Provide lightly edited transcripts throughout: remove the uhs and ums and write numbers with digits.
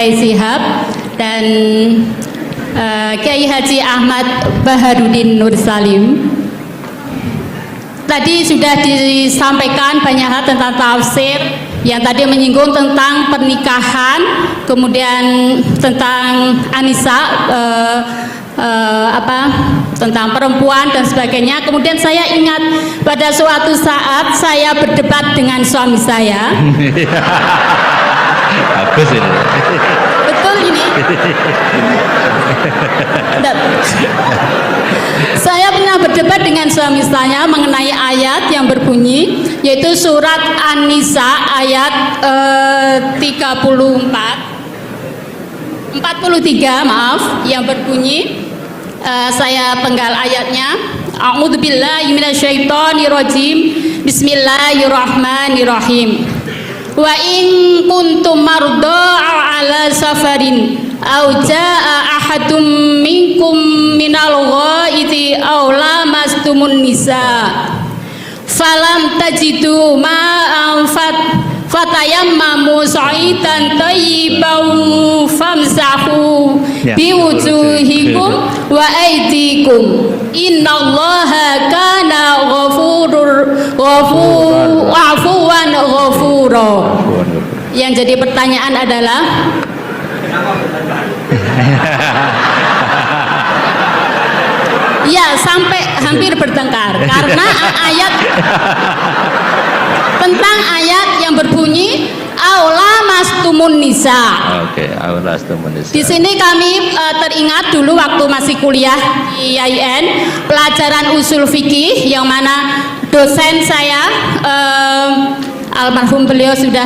Sihab dan Kiai Haji Ahmad Baharudin Nur Salim. Tadi sudah disampaikan banyak hal tentang tafsir, yang tadi menyinggung tentang pernikahan, kemudian tentang Anisa, tentang perempuan dan sebagainya. Kemudian saya ingat pada suatu saat saya berdebat dengan suami saya. Bagus ini. Betul ini. Saya pernah berdebat dengan suami saya mengenai ayat yang berbunyi, yaitu surat An-Nisa ayat 43 yang berbunyi, saya penggal ayatnya. A'udzubillahi minasyaitonirrajim. Bismillahirrahmanirrahim. Wa in kuntum marda ala safarin aw jaa ahadum minkum minal ghaiti aw lamastumun nisa falam tajidu ma'an fatayammamu sa'idan thayyiban famsahu biwujuhikum wa aydikum innallaha kana afuwan ghafura. Yang jadi pertanyaan adalah ya, sampai hampir bertengkar karena ayat tentang ayat yang berbunyi aula mastumun nisa. Oke, aula mastumun nisa. Di sini kami teringat dulu waktu masih kuliah di IAIN, pelajaran usul fikih, yang mana dosen saya almarhum beliau sudah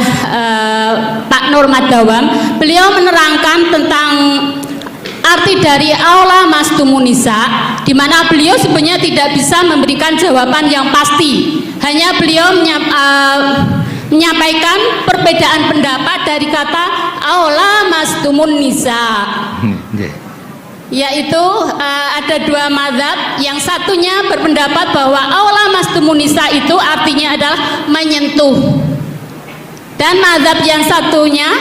Pak Nur Madawam, beliau menerangkan tentang arti dari aula mastumun nisa, di mana beliau sebenarnya tidak bisa memberikan jawaban yang pasti. Hanya beliau menyampaikan perbedaan pendapat dari kata aula mastumun nisa, yaitu ada dua mazhab. Yang satunya berpendapat bahwa aula mastumun nisa itu artinya adalah menyentuh, dan mazhab yang satunya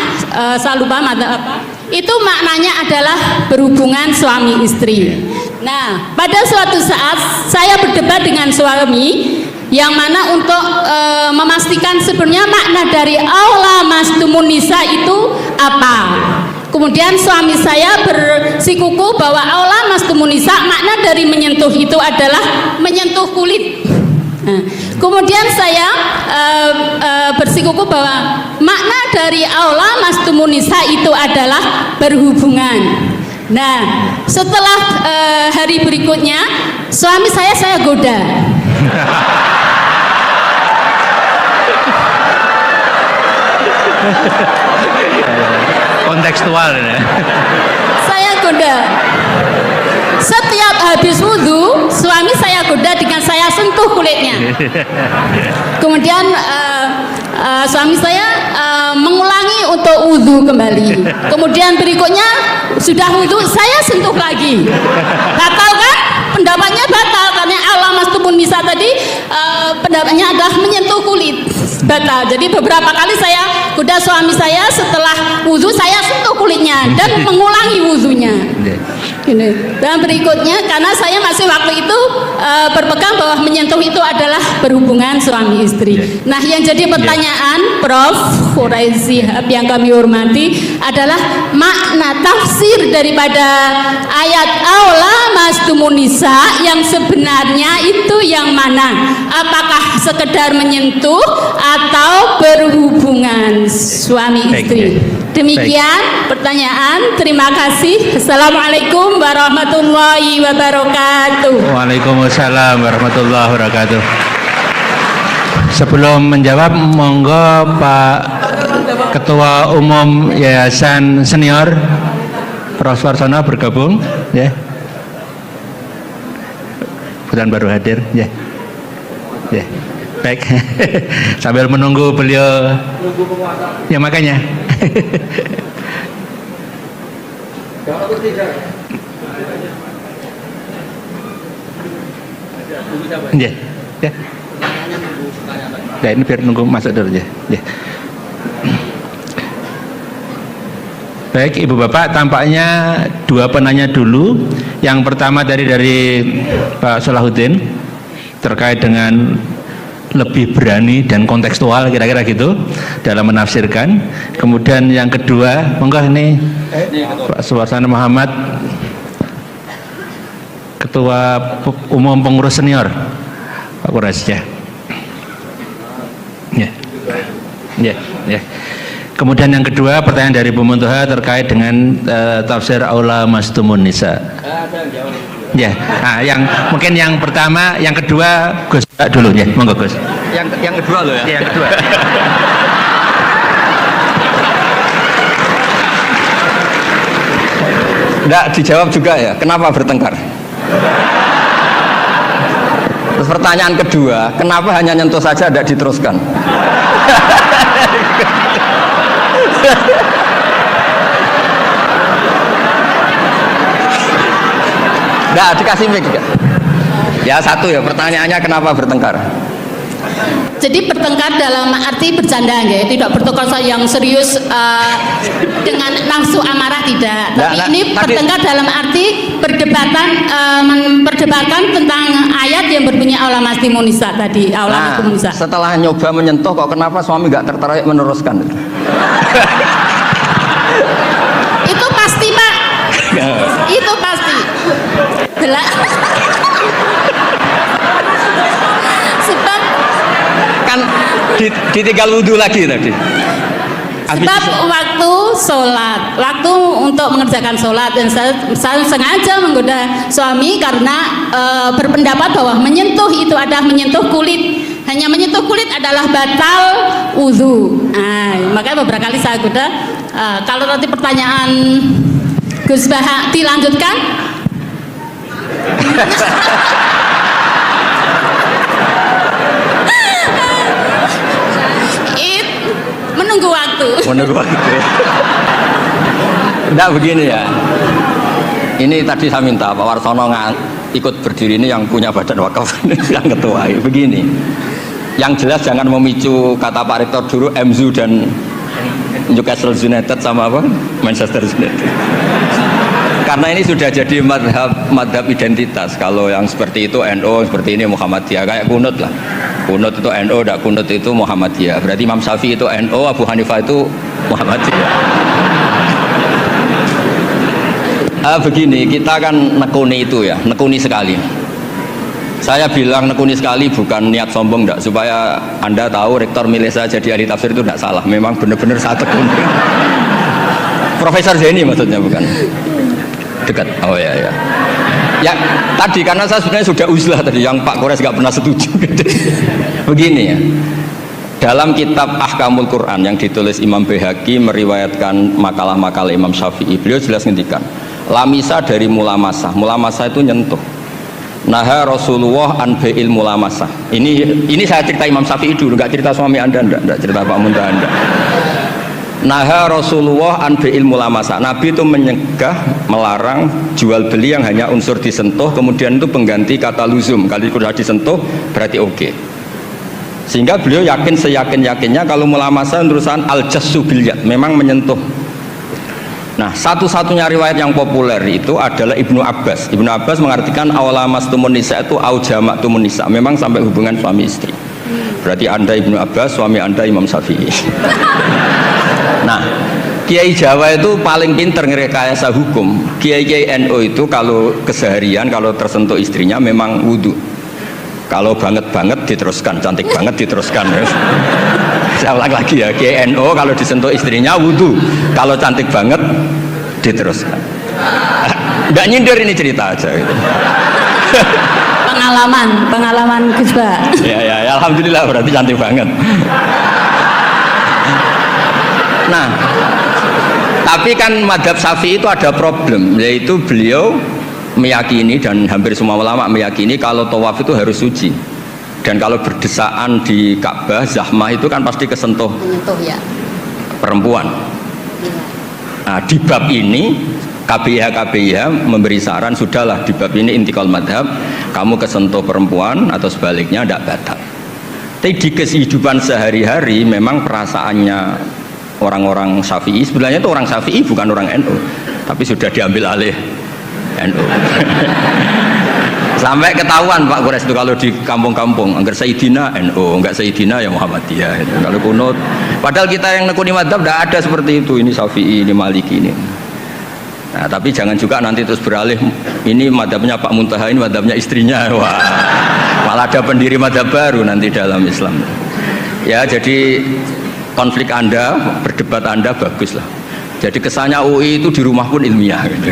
saya lupa mazhab apa, itu maknanya adalah berhubungan suami istri. Nah, pada suatu saat saya berdebat dengan suami, yang mana untuk memastikan sebenarnya makna dari aula mastumun nisa itu apa. Kemudian suami saya bersikuku bahwa aula mastumun nisa makna dari menyentuh itu adalah menyentuh kulit. Nah, kemudian saya bersikuku bahwa makna dari aula mastumun nisa itu adalah berhubungan. Nah, setelah hari berikutnya suami saya goda. Kontekstual ya. Saya goda. Setiap habis wudhu, suami saya goda dengan saya sentuh kulitnya. Kemudian suami saya mengulangi untuk wudhu kembali. Kemudian berikutnya sudah wudhu, saya sentuh lagi. Batal kan? Pendapatnya batal karena aula mastumun nisa tadi pendapatnya adalah menyentuh kulit. Batal. Jadi beberapa kali saya goda suami saya, setelah wudhu saya sentuh kulitnya dan mengulangi wudhunya. Ini. Dan berikutnya, karena saya masih waktu itu berpegang bahwa menyentuh itu adalah berhubungan suami istri. Nah, yang jadi pertanyaan Prof. Quraisy yang kami hormati adalah makna tafsir daripada ayat aula mastumun nisa yang sebenarnya itu yang mana? Apakah sekedar menyentuh atau berhubungan suami istri? Demikian pertanyaan. Terima kasih. Assalamualaikum warahmatullahi wabarakatuh. Waalaikumsalam warahmatullahi wabarakatuh. Sebelum menjawab, monggo Pak Ketua Umum Yayasan Senior Prof. Warsono bergabung ya. Bukan baru hadir ya. Ya. Baik. Sambil menunggu beliau. Ya makanya. Ya. Ya. Ya, ini biar nunggu masuk dulu ya. Ya. Baik, Ibu Bapak, tampaknya dua penanya dulu. Yang pertama dari Pak Salahuddin terkait dengan lebih berani dan kontekstual, kira-kira gitu dalam menafsirkan. Kemudian yang kedua, monggo ini Pak Suwarsana Muhammad, Ketua Umum Pengurus Senior Pak Kuras, ya. Ya. Kemudian yang kedua, pertanyaan dari Bu Muntoha terkait dengan tafsir Aula Mastumun Nisa. Ya, yang mungkin yang pertama, yang kedua Gus dulu ya, monggo Gus. Yang kedua loh ya. Yang kedua. Enggak dijawab juga ya, kenapa bertengkar? Terus pertanyaan kedua, kenapa hanya nyentuh saja tidak diteruskan? Enggak dikasih mic ya. Ya satu ya, pertanyaannya kenapa bertengkar? Jadi bertengkar dalam arti bercanda ya, tidak bertengkar yang serius dengan nafsu amarah tidak. Tapi ini bertengkar dalam arti memperdebatkan tentang ayat yang berbunyi Aula Mastumun Nisa tadi, Aula Mastumun Nisa. Setelah nyoba menyentuh kok kenapa suami nggak tertarik meneruskan? Itu pasti Pak. Itu pasti. Sebab kan ditinggal wudhu lagi tadi. Sebab waktu sholat, waktu untuk mengerjakan sholat, dan saya sengaja menggoda suami karena berpendapat bahwa menyentuh itu adalah menyentuh kulit, hanya menyentuh kulit adalah batal wudhu. Makanya beberapa kali saya goda. Kalau nanti pertanyaan Gus Baha dilanjutkan. Menunggu waktu. Enggak begini ya. Ini tadi saya minta Pak Warsono ikut berdiri, ini yang punya badan wakaf yang ketua. Begini. Yang jelas jangan memicu kata Pak Rektor dulu MZU dan Newcastle United sama apa? Manchester United. Karena ini sudah jadi madhab identitas. Kalau yang seperti itu NU, seperti ini Muhammadiyah, kayak kunut lah. Kunut itu NU, tidak kunut itu Muhammadiyah. Berarti Imam Syafi'i itu NU, Abu Hanifah itu Muhammadiyah. Begini, kita kan nekuni itu ya, nekuni sekali. Saya bilang nekuni sekali bukan niat sombong, enggak, supaya Anda tahu Rektor milih saya jadi ahli tafsir itu tidak salah. Memang benar-benar saya tekuni. Profesor Zaini maksudnya bukan? Dekat. Oh ya. Ya tadi karena saya sebenarnya sudah uzlah tadi, yang Pak Kores nggak pernah setuju. Begini ya, dalam kitab Ahkamul Quran yang ditulis Imam Baihaqi meriwayatkan makalah-makalah Imam Syafi'i, beliau jelas ngendikan lamisa dari mulamasah. Mulamasah itu nyentuh. Naha Rasulullah an bai'il mulamasah. Ini saya cerita Imam Syafi'i dulu, nggak cerita suami Anda, enggak cerita Pak Muntaha Anda. Naha Rasulullah an bai'il mulamasah. Nabi itu menyegah, melarang jual beli yang hanya unsur disentuh, kemudian itu pengganti kata luzum. Kalau sudah disentuh berarti oke. Sehingga beliau yakin seyakin-yakinnya kalau mulamasah terusan al-jassu bil yad, memang menyentuh. Nah, satu-satunya riwayat yang populer itu adalah Ibnu Abbas. Ibnu Abbas mengartikan Aula Mastumun Nisa itu au jama'tumun nisa, memang sampai hubungan suami istri. Berarti Anda Ibnu Abbas, suami Anda Imam Syafi'i. Nah, Kiai Jawa itu paling pinter ngerekayasa hukum. Kiai NU itu kalau keseharian kalau tersentuh istrinya memang wudhu. Kalau banget diteruskan, cantik banget diteruskan. Saya ulang lagi ya, Kiai NU kalau disentuh istrinya wudhu. Kalau cantik banget diteruskan. Nggak nyindir, ini cerita aja gitu. Pengalaman Gus Bah. Ya, alhamdulillah berarti cantik banget. Nah, tapi kan madhab Syafi'i itu ada problem, yaitu beliau meyakini dan hampir semua ulama meyakini kalau tawaf itu harus suci, dan kalau berdesaan di Ka'bah zahmah itu kan pasti kesentuh ya. Perempuan. Nah, di bab ini KBIH memberi saran, sudahlah di bab ini intikal madhab, kamu kesentuh perempuan atau sebaliknya tidak batal. Tapi di kehidupan sehari-hari memang perasaannya orang-orang Syafi'i. Sebenarnya itu orang Syafi'i bukan orang NU, tapi sudah diambil alih NU. Sampai ketahuan Pak Quraisy itu kalau di kampung-kampung, enggak Sayyidina NU, enggak Sayyidina ya Muhammadiyah. Kalau kunut, padahal kita yang nekuni madzhab tidak ada seperti itu. Ini Syafi'i, ini Maliki ini. Nah, tapi jangan juga nanti terus beralih, ini madhabnya Pak Muntaha, ini madhabnya istrinya. Wah, malah ada pendiri madhab baru nanti dalam Islam. Ya, jadi konflik Anda, berdebat Anda bagus lah. Jadi kesannya UI itu di rumah pun ilmiah gitu.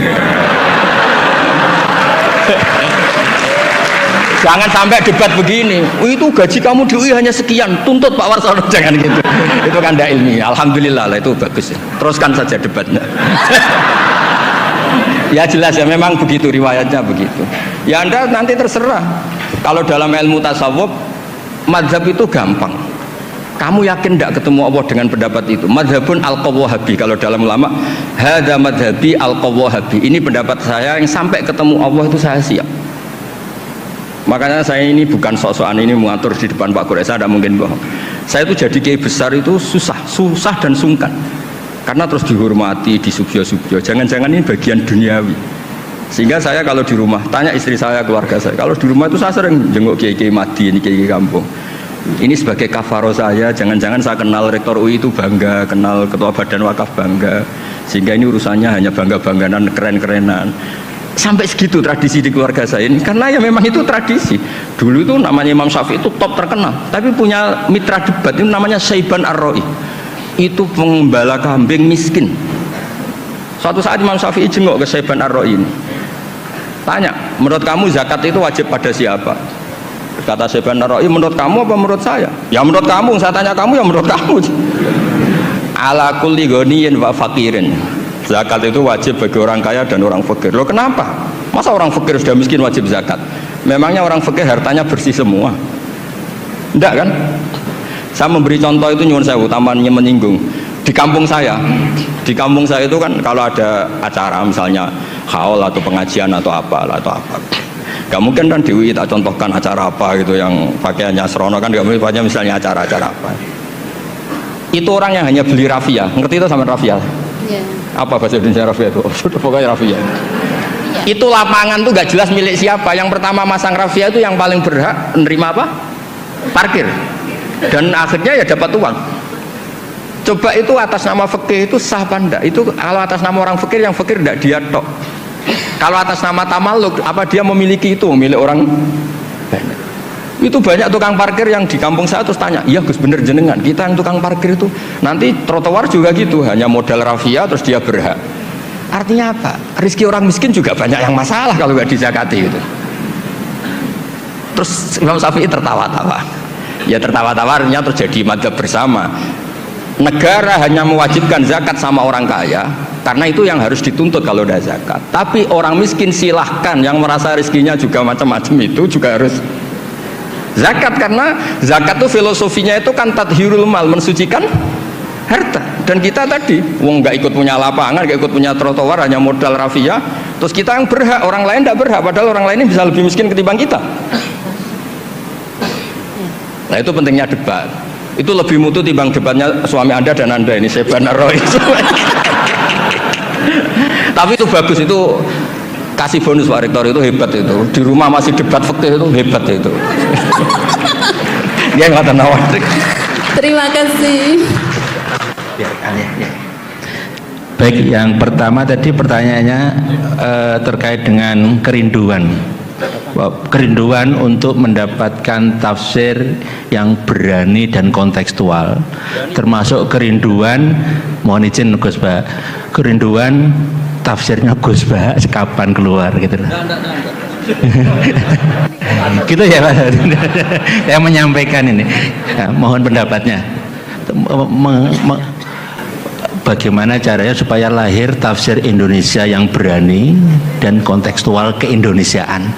Jangan sampai debat begini, itu gaji kamu di UI hanya sekian, tuntut Pak Warsono, jangan gitu. Itu kan tidak ilmiah. Alhamdulillah lah, itu bagus ya. Teruskan saja debatnya. Ya jelas ya, memang begitu riwayatnya begitu. Ya Anda nanti terserah. Kalau dalam ilmu tasawuf, mazhab itu gampang. Kamu yakin tidak ketemu Allah dengan pendapat itu? Mazhabun al-Qawwahabi. Kalau dalam ulama, hadza madhabi al-Qawwahabi. Ini pendapat saya yang sampai ketemu Allah itu saya siap. Makanya saya ini bukan sok-sokan ini mengatur di depan Pak Quraisy, saya tidak mungkin bohong. Saya itu jadi kiai besar itu susah dan sungkan. Karena terus dihormati, disubyo-subyo. Jangan-jangan ini bagian duniawi. Sehingga saya kalau di rumah, tanya istri saya, keluarga saya, kalau di rumah itu saya sering jenguk kiai-kiai madi, ini kiai kampung. Ini sebagai kafaro saya, jangan-jangan saya kenal rektor UI itu bangga, kenal ketua badan wakaf bangga. Sehingga ini urusannya hanya bangga-bangganan, keren-kerenan. Sampai segitu tradisi di keluarga saya ini. Karena ya memang itu tradisi. Dulu itu namanya Imam Syafi'i itu top terkenal. Tapi punya mitra debat, itu namanya Syaiban Ar-Ra'i. Itu pengembala kambing miskin. Suatu saat Imam Syafi'i jenguk ke Syaiban Ar-Ra'i ini, tanya, menurut kamu zakat itu wajib pada siapa? Kata Syaiban Ar-Ra'i, menurut kamu apa menurut saya? Ya menurut kamu, saya tanya kamu ya menurut kamu. Ala kulli ghaniyin wa faqirin. Zakat itu wajib bagi orang kaya dan orang fakir. Loh kenapa? Masa orang fakir sudah miskin wajib zakat? Memangnya orang fakir hartanya bersih semua? Enggak kan? Saya memberi contoh itu nyuwun sewu, tamannya menyinggung. Di kampung saya itu kan kalau ada acara misalnya haul atau pengajian atau apa, gak mungkin kan di UI tak contohkan acara apa gitu yang pakaiannya serono kan, gak mungkin misalnya acara-acara apa. Itu orang yang hanya beli rafia, ngerti itu sama rafia? Yeah. Apa bahasa Indonesia rafia itu? Pokoknya rafia. Itu lapangan tuh gak jelas milik siapa. Yang pertama masang rafia itu yang paling berhak menerima apa? Parkir. Dan akhirnya ya dapat uang. Coba itu atas nama fikih itu sah apa enggak? Itu kalau atas nama orang fikir, yang fikir enggak dia tok. Kalau atas nama tamaluk, apa dia memiliki itu, milik orang banyak. Itu banyak tukang parkir yang di kampung saya terus tanya, iya Gus bener jenengan, kita yang tukang parkir itu nanti trotoar juga gitu, hanya modal rafia terus dia berhak. Artinya apa? Rizki orang miskin juga banyak yang masalah kalau nggak dizakati itu. Terus Imam Syafi'i tertawa-tawa. Ya tertawa-tawa artinya terjadi madzhab bersama. Negara hanya mewajibkan zakat sama orang kaya karena itu yang harus dituntut kalau ada zakat. Tapi orang miskin silahkan, yang merasa rezekinya juga macam-macam itu juga harus zakat, karena zakat itu filosofinya itu kan tathhirul mal, mensucikan harta. Dan kita tadi wong nggak ikut punya lapangan, nggak ikut punya trotoar, hanya modal rafia, terus kita yang berhak, orang lain tidak berhak, padahal orang lain ini bisa lebih miskin ketimbang kita. Nah itu pentingnya debat. Itu lebih mutu timbang debatnya suami Anda dan Anda ini, Syaiban Ar-Ra'i. Tapi itu bagus, itu kasih bonus Pak Rektor, itu hebat itu. Di rumah masih debat fikih itu hebat itu. Dia nggak tahu. Terima kasih. Baik, yang pertama tadi pertanyaannya terkait dengan kerinduan. Kerinduan untuk mendapatkan tafsir yang berani dan kontekstual, termasuk kerinduan, mohon izin Gus Ba, kerinduan tafsirnya Gus Ba kapan keluar gitu loh. Gitu ya Pak. Saya menyampaikan ini, ya, mohon pendapatnya. Bagaimana caranya supaya lahir tafsir Indonesia yang berani dan kontekstual keindonesiaan.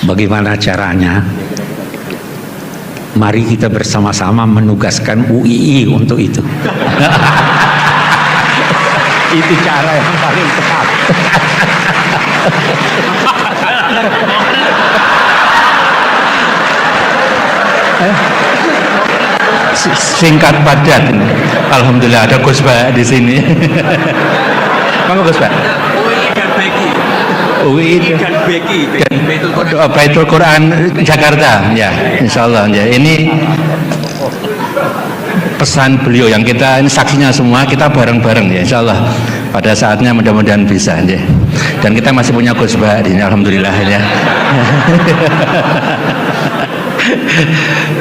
Bagaimana caranya? Mari kita bersama-sama menugaskan UII untuk itu. Itu cara yang paling tepat. singkat padat. Alhamdulillah ada Gus Bah di sini. Monggo Gus Bah. UI dan Baitul Quran Jakarta, ya, insya Allah. Ya. Ini pesan beliau yang kita ini saksinya semua, kita bareng-bareng ya, insya Allah. Pada saatnya mudah-mudahan bisa. Ya. Dan kita masih punya Gus Bah ini, alhamdulillah ya.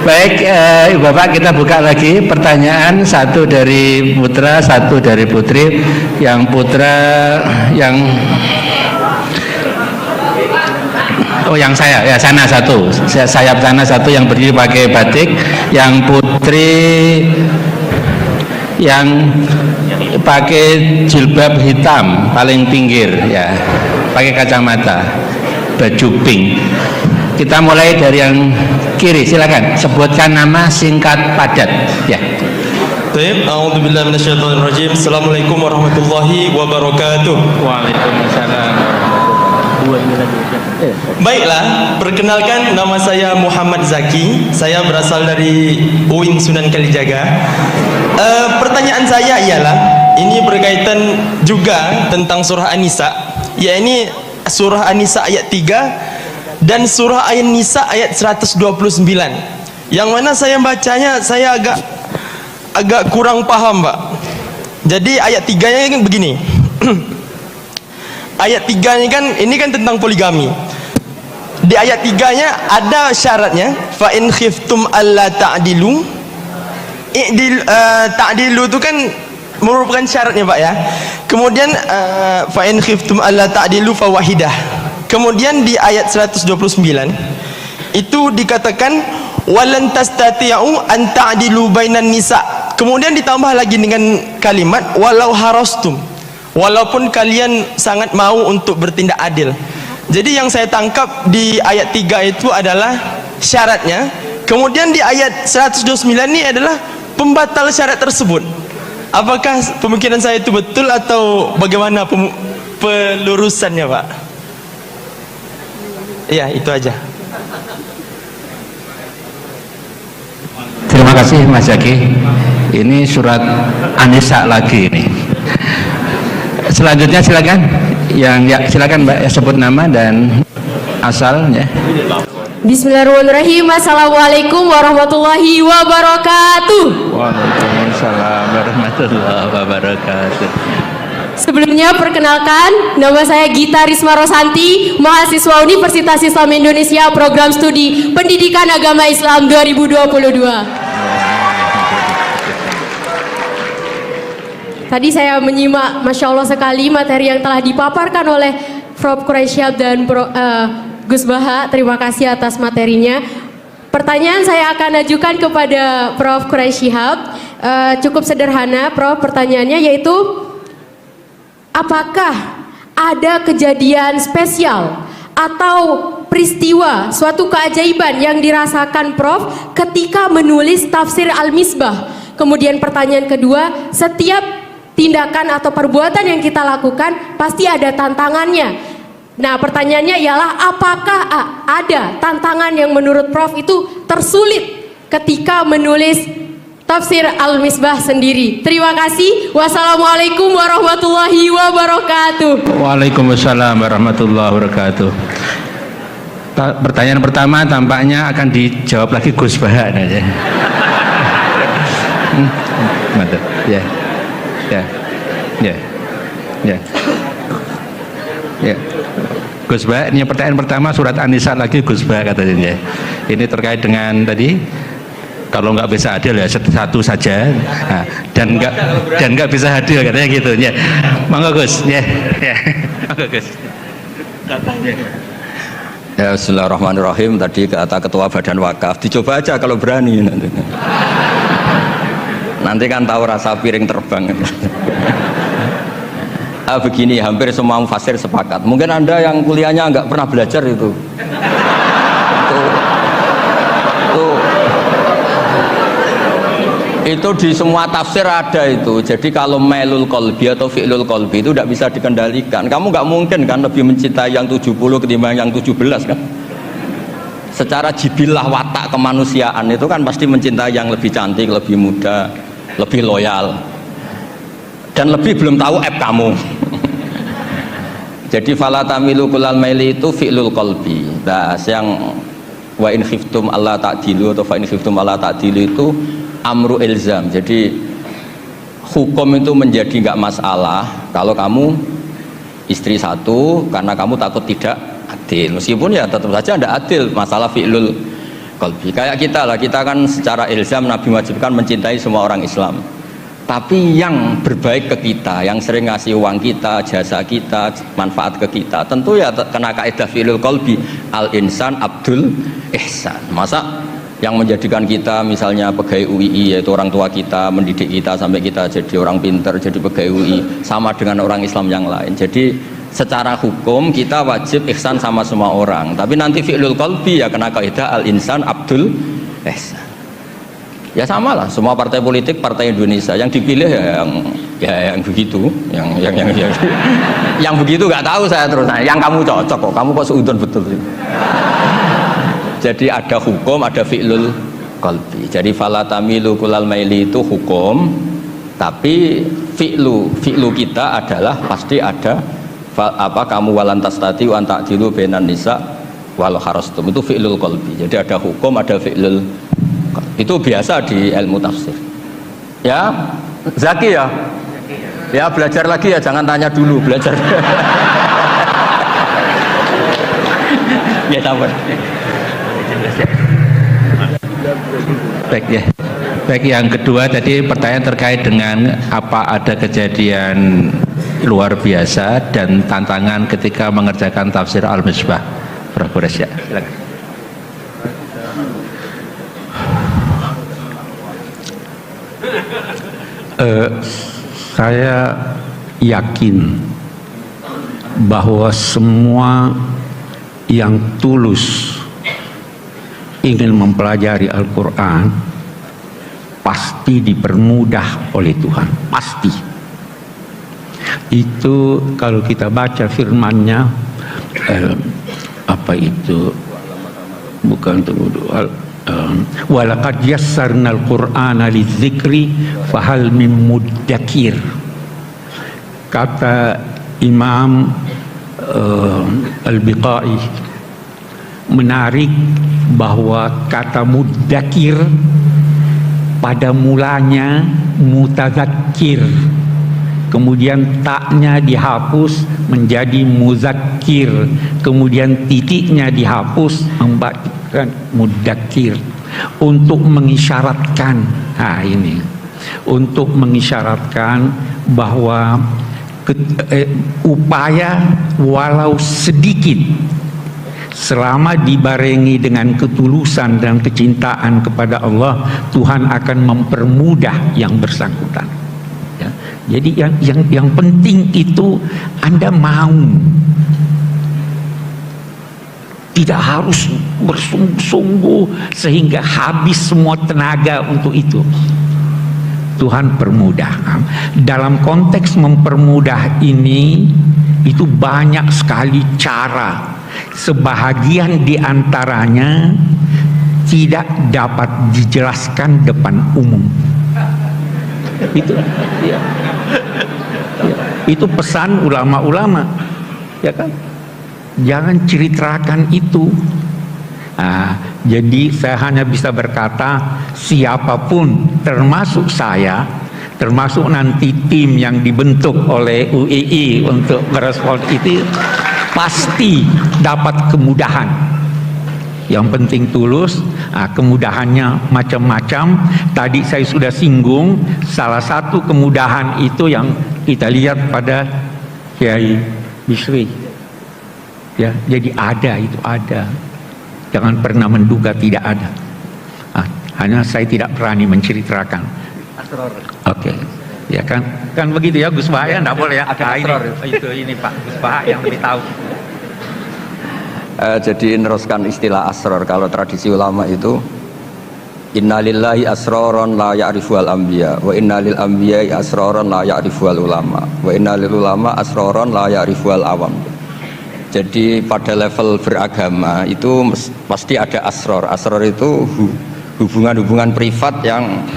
Baik, Bapak, kita buka lagi pertanyaan, satu dari putra, satu dari putri. Yang putra yang saya ya, sana satu, sayap sana satu yang berdiri pakai batik, yang putri yang pakai jilbab hitam paling pinggir ya, pakai kacamata, baju pink. Kita mulai dari yang kiri, silakan sebutkan nama singkat padat ya. Baik, a'udzubillahi minasyaitonirrajim. Assalamualaikum warahmatullahi wabarakatuh. Waalaikumsalam. Baiklah, perkenalkan, nama saya Muhammad Zaki. Saya berasal dari UIN Sunan Kalijaga. Pertanyaan saya ialah, ini berkaitan juga tentang surah An-Nisa. Ya, ini surah An-Nisa ayat 3 dan surah An-Nisa ayat 129. Yang mana saya bacanya saya agak kurang paham, Pak. Jadi ayat 3-nya kan begini. Ayat 3 ini kan tentang poligami. Di ayat 3-nya ada syaratnya, fa in khiftum alla ta'dilu. Ta'dilu itu kan merupakan syaratnya, Pak ya. Kemudian fa in khiftum alla ta'dilu fa wahidah. Kemudian di ayat 129 itu dikatakan walan tastati'u an ta'dilu bainan nisa. Kemudian ditambah lagi dengan kalimat walau harastum. Walaupun kalian sangat mau untuk bertindak adil. Jadi yang saya tangkap di ayat 3 itu adalah syaratnya. Kemudian di ayat 129 ini adalah pembatal syarat tersebut. Apakah pemikiran saya itu betul atau bagaimana pelurusannya, Pak? Ya, itu aja. Terima kasih Mas Zaki. Ini surat An-Nisa lagi ini. Selanjutnya silakan, silakan Mbak sebut nama dan asalnya. Bismillahirrahmanirrahim. Assalamualaikum warahmatullahi wabarakatuh. Waalaikumsalam warahmatullahi wabarakatuh. Sebelumnya perkenalkan, nama saya Gita Risma Rosanti, mahasiswa Universitas Islam Indonesia, program studi Pendidikan Agama Islam 2022. Tadi saya menyimak, Masya Allah sekali, materi yang telah dipaparkan oleh Prof. Quraisyhab dan Gus Baha. Terima kasih atas materinya. Pertanyaan saya akan ajukan kepada Prof. Quraisyhab. Cukup sederhana, Prof. Pertanyaannya yaitu, apakah ada kejadian spesial atau peristiwa, suatu keajaiban yang dirasakan Prof ketika menulis tafsir Al-Misbah? Kemudian pertanyaan kedua, setiap tindakan atau perbuatan yang kita lakukan pasti ada tantangannya. Nah, pertanyaannya ialah apakah ada tantangan yang menurut Prof itu tersulit ketika menulis tafsir Al-Misbah sendiri? Terima kasih. Wassalamualaikum warahmatullahi wabarakatuh. Waalaikumsalam warahmatullahi wabarakatuh. Pertanyaan pertama tampaknya akan dijawab lagi Gus Baha aja. Mantap. Ya. Ya. Ya. Ya. Ya. Gus Bah, ini pertanyaan pertama surat An-Nisa lagi Gus Bah katanya. Ini terkait dengan tadi, kalau nggak bisa adil ya satu saja, nah, dan nggak bisa adil katanya gitu ya. Monggo Gus, ya. Ya. Monggo Gus. Ya, bismillahirrahmanirrahim. Tadi kata ketua badan wakaf, dicoba aja kalau berani nanti. Nanti kan tahu rasa piring terbang. Begini, hampir semua mufasir sepakat. Mungkin Anda yang kuliahnya nggak pernah belajar itu di semua tafsir ada itu. Jadi kalau mailul qalbi atau fi'lul qalbi itu tidak bisa dikendalikan. Kamu nggak mungkin kan lebih mencintai yang 70 ketimbang yang 17 kan. secara jibilah watak kemanusiaan itu kan pasti mencintai yang lebih cantik, lebih muda, lebih loyal, dan lebih belum tahu aib kamu. Jadi fala tamilu kulal maili itu fi'lul qalbi. Nah, yang wa in khiftum alla ta'dilu atau fa in khiftum alla ta'dilu itu amru ilzam. Jadi hukum itu menjadi enggak masalah kalau kamu istri satu karena kamu takut tidak adil. Meskipun ya tetap saja tidak adil, masalah fi'lul qalbi. Kayak kita lah, kita kan secara ilzam Nabi wajibkan mencintai semua orang Islam. Tapi yang berbaik ke kita, yang sering ngasih uang kita, jasa kita, manfaat ke kita, tentu ya kena kaidah fi'lul qalbi, al insan abdul ihsan. Masa yang menjadikan kita misalnya pegawai UII, yaitu orang tua kita mendidik kita sampai kita jadi orang pinter, jadi pegawai UII, sama dengan orang Islam yang lain. Jadi secara hukum kita wajib ihsan sama semua orang, tapi nanti fi'lul qalbi ya kena kaidah al insan abdul ihsan. Ya sama lah, semua partai politik, partai Indonesia yang dipilih ya yang begitu, yang begitu nggak tahu saya terus. Nah, yang kamu cocok kok, kamu kok seudon betul sih. Jadi ada hukum, ada fi'lul qalbi. Jadi fala tamilu kulal maili itu hukum, tapi fi'lu kita adalah pasti ada kamu walantas tadi wa ta'dilu bainan nisa walau harastum, itu fi'lul qalbi. Jadi ada hukum, ada fi'lul. Itu biasa di ilmu tafsir. Ya, Zaki ya. Ya belajar lagi ya, jangan tanya dulu, belajar. Ya sabar. Baik ya. Baik, yang kedua tadi pertanyaan terkait dengan apa ada kejadian luar biasa dan tantangan ketika mengerjakan tafsir Al-Misbah. Prof. Quraisy, ya. Silakan. Saya yakin bahwa semua yang tulus ingin mempelajari Al-Quran pasti dipermudah oleh Tuhan, pasti. Itu kalau kita baca firman-Nya, apa itu, bukan walaqad yassarnal qur'ana lidzikri fahal min muddakir. Kata Imam Al-Biqai menarik bahwa kata muddakir pada mulanya mutadzakir, kemudian taknya dihapus menjadi muzakkir, kemudian titiknya dihapus membacakan muddakir untuk mengisyaratkan, untuk mengisyaratkan bahwa upaya walau sedikit selama dibarengi dengan ketulusan dan kecintaan kepada Allah, Tuhan akan mempermudah yang bersangkutan. Ya. Jadi yang penting itu Anda mau, tidak harus bersungguh-sungguh sehingga habis semua tenaga untuk itu. Tuhan permudah. Dalam konteks mempermudah ini itu banyak sekali cara. Sebahagian di antaranya tidak dapat dijelaskan depan umum. Itu ya. Itu pesan ulama-ulama, ya kan? Jangan ceritakan itu. Jadi saya hanya bisa berkata, siapapun termasuk saya, termasuk nanti tim yang dibentuk oleh UII untuk merespons itu, pasti dapat kemudahan. Yang penting tulus. Kemudahannya macam-macam. Tadi saya sudah singgung, salah satu kemudahan itu yang kita lihat pada Kiai Bisri. Ya, jadi itu ada. Jangan pernah menduga tidak ada. Hanya saya tidak berani menceritakan. Oke. Ya kan begitu ya, Gus Bahaya enggak boleh ya. Ini Pak Gus Bahaya yang lebih tahu. Jadi meneruskan istilah asror. Kalau tradisi ulama itu innalillahi asroron la ya'rifuhal anbiya wa innalil anbiya'i asroron la ya'rifuhal ulama wa innalil ulama asroron la ya'rifuhal awam. Jadi pada level beragama itu pasti ada asror. Asror itu hubungan-hubungan privat yang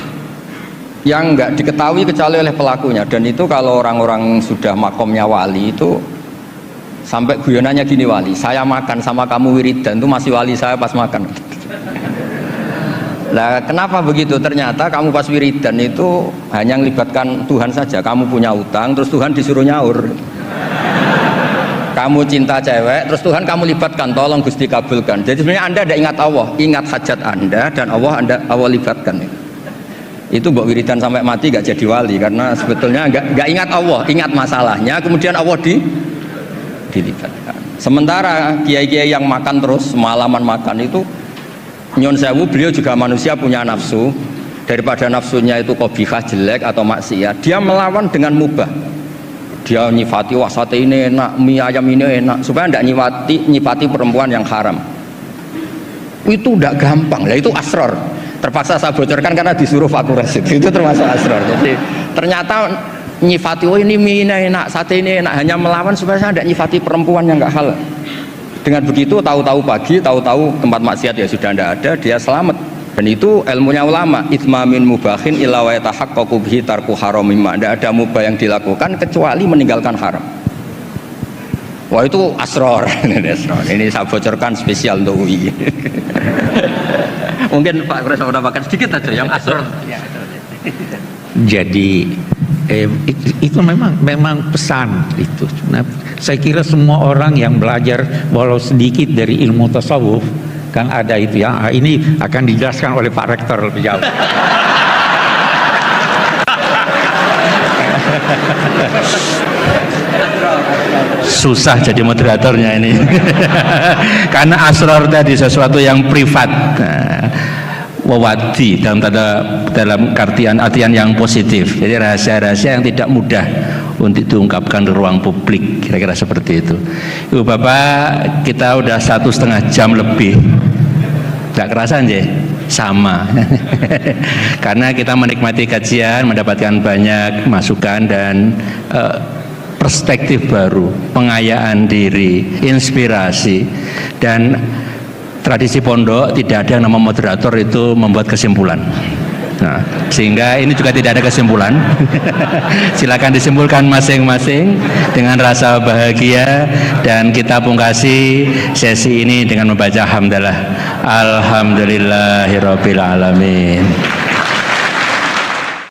nggak diketahui kecuali oleh pelakunya. Dan itu kalau orang-orang sudah makomnya wali itu sampai guyonannya gini, wali, saya makan sama kamu wiridan itu masih wali saya pas makan. Nah, kenapa begitu? Ternyata kamu pas wiridan itu hanya melibatkan Tuhan saja. Kamu punya utang, terus Tuhan disuruh nyaur. Kamu cinta cewek, terus Tuhan kamu libatkan, tolong Gusti kabulkan. Jadi sebenarnya Anda tidak ingat Allah, ingat hajat Anda, dan Allah libatkan. Itu mbok wiridan sampai mati gak jadi wali, karena sebetulnya gak ingat Allah, ingat masalahnya, kemudian Allah dilibatkan. Sementara kiai-kiai yang makan terus, semalaman makan itu, nyon sewu, beliau juga manusia punya nafsu. Daripada nafsunya itu qabihah, jelek atau maksiat, dia melawan dengan mubah. Dia nyifati, wah sate ini enak, mie ayam ini enak, supaya tidak nyifati perempuan yang haram. Itu tidak gampang, lah itu asror. Terpaksa saya bocorkan karena disuruh Pak Kures, itu termasuk asror. Jadi ternyata nyifati, oh ini mie ini enak, sate ini enak, hanya melawan supaya saya tidak nyifati perempuan yang nggak halal. Dengan begitu tahu-tahu pagi, tahu-tahu tempat maksiat ya sudah tidak ada, dia selamat. Dan itu ilmunya ulama, itmamin mubahin illa wa yatahaqqaqu bihi tarku haramimma. Tidak ada mubah yang dilakukan kecuali meninggalkan haram. Wah itu asror. Ini saya bocorkan spesial untuk UI. Mungkin Pak Kures mau tambahkan sedikit aja yang asror. Jadi itu memang pesan itu. Nah, saya kira semua orang yang belajar walau sedikit dari ilmu tasawuf kan ada itu ya. Ini akan dijelaskan oleh Pak Rektor lebih jauh. Susah jadi moderatornya ini. Karena asror tadi sesuatu yang privat. Wawadi dalam artian yang positif. Jadi rahasia-rahasia yang tidak mudah untuk diungkapkan di ruang publik, kira-kira seperti itu. Ibu Bapak, kita udah 1,5 jam lebih. Gak kerasa aja sama. Karena kita menikmati kajian, mendapatkan banyak masukan dan perspektif baru, pengayaan diri, inspirasi. Dan tradisi pondok tidak ada yang nama moderator itu membuat kesimpulan. Nah, sehingga ini juga tidak ada kesimpulan. Silakan disimpulkan masing-masing dengan rasa bahagia, dan kita pungkasi sesi ini dengan membaca hamdalah. Alhamdulillahirabbil alamin.